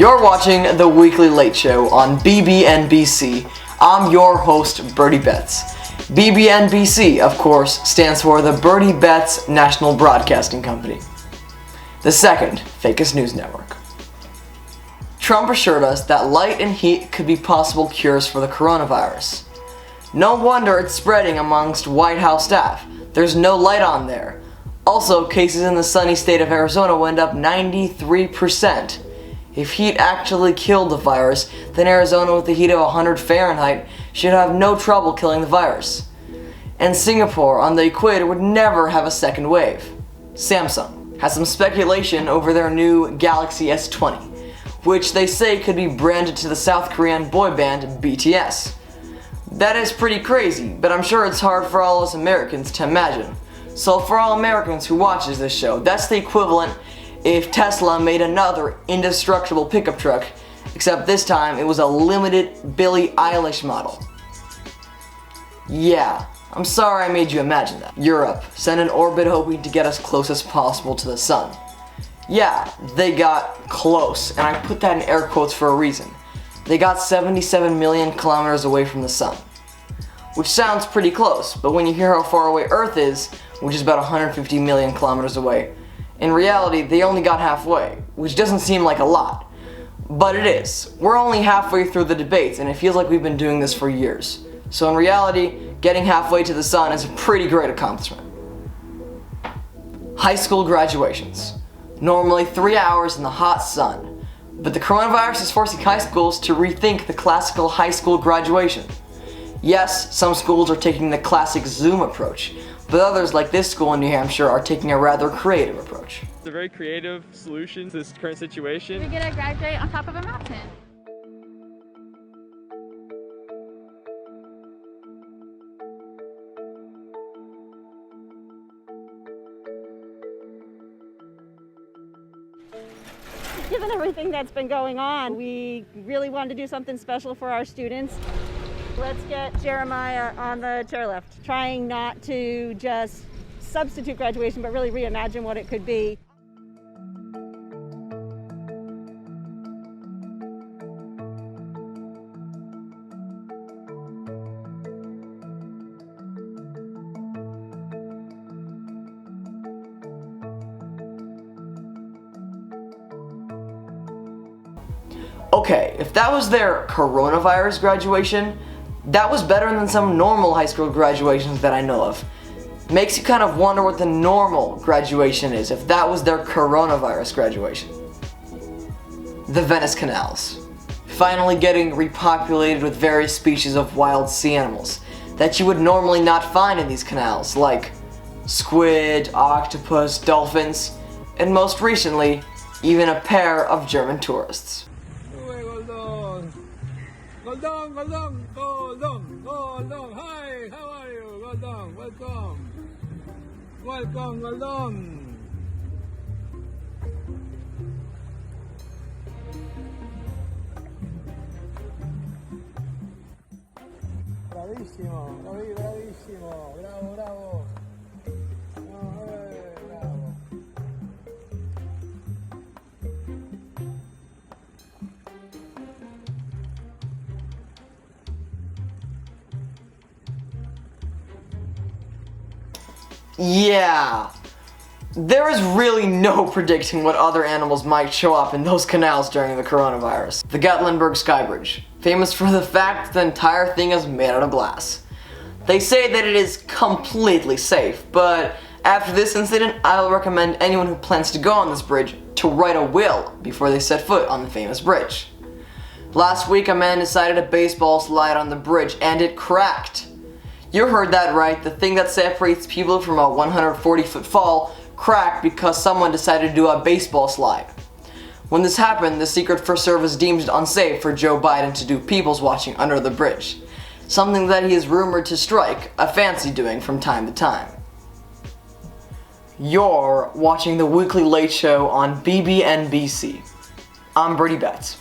You're watching The Weekly Late Show on BBNBC. I'm your host, Birdy Betts. BBNBC, of course, stands for the Birdy Betts National Broadcasting Company, the second fakest news network. Trump assured us that light and heat could be possible cures for the coronavirus. No wonder it's spreading amongst White House staff. There's no light on there. Also, cases in the sunny state of Arizona went up 93%. If heat actually killed the virus, then Arizona with a heat of 100 Fahrenheit should have no trouble killing the virus. And Singapore on the equator would never have a second wave. Samsung has some speculation over their new Galaxy S20, which they say could be branded to the South Korean boy band BTS. That is pretty crazy, but I'm sure it's hard for all us Americans to imagine. So for all Americans who watches this show, that's the equivalent if Tesla made another indestructible pickup truck, except this time it was a limited Billie Eilish model. Yeah, I'm sorry I made you imagine that. Europe sent an orbit hoping to get as close as possible to the sun. Yeah, they got close, and I put that in air quotes for a reason. They got 77 million kilometers away from the sun, which sounds pretty close, but when you hear how far away Earth is, which is about 150 million kilometers away, in reality they only got halfway, which doesn't seem like a lot, but it is. We're only halfway through the debates, and it feels like we've been doing this for years. So in reality, getting halfway to the sun is a pretty great accomplishment. High school graduations. Normally 3 hours in the hot sun. But the coronavirus is forcing high schools to rethink the classical high school graduation. Yes, some schools are taking the classic Zoom approach, but others, like this school in New Hampshire, are taking a rather creative approach. It's a very creative solution to this current situation. We get to graduate on top of a mountain. Given everything that's been going on, we really wanted to do something special for our students. Let's get Jeremiah on the chairlift, trying not to just substitute graduation, but really reimagine what it could be. Okay, if that was their coronavirus graduation, that was better than some normal high school graduations that I know of. Makes you kind of wonder what the normal graduation is if that was their coronavirus graduation. The Venice canals. Finally getting repopulated with various species of wild sea animals that you would normally not find in these canals, like squid, octopus, dolphins, and most recently, even a pair of German tourists. Goldong, Goldong, Goldong, Goldong, hi, how are you, Goldong, welcome, welcome, Goldong. Bravissimo, bravissimo, bravo, bravo. Bravo. Yeah, there is really no predicting what other animals might show up in those canals during the coronavirus. The Gatlinburg Sky Bridge, famous for the fact the entire thing is made out of glass. They say that it is completely safe, but after this incident, I will recommend anyone who plans to go on this bridge to write a will before they set foot on the famous bridge. Last week, a man decided a baseball slide on the bridge and it cracked. You heard that right, the thing that separates people from a 140-foot fall cracked because someone decided to do a baseball slide. When this happened, the Secret Service deemed it unsafe for Joe Biden to do people's watching under the bridge, something that he is rumored to strike a fancy doing from time to time. You're watching The Weekly Late Show on BBNBC. I'm Birdy Betts.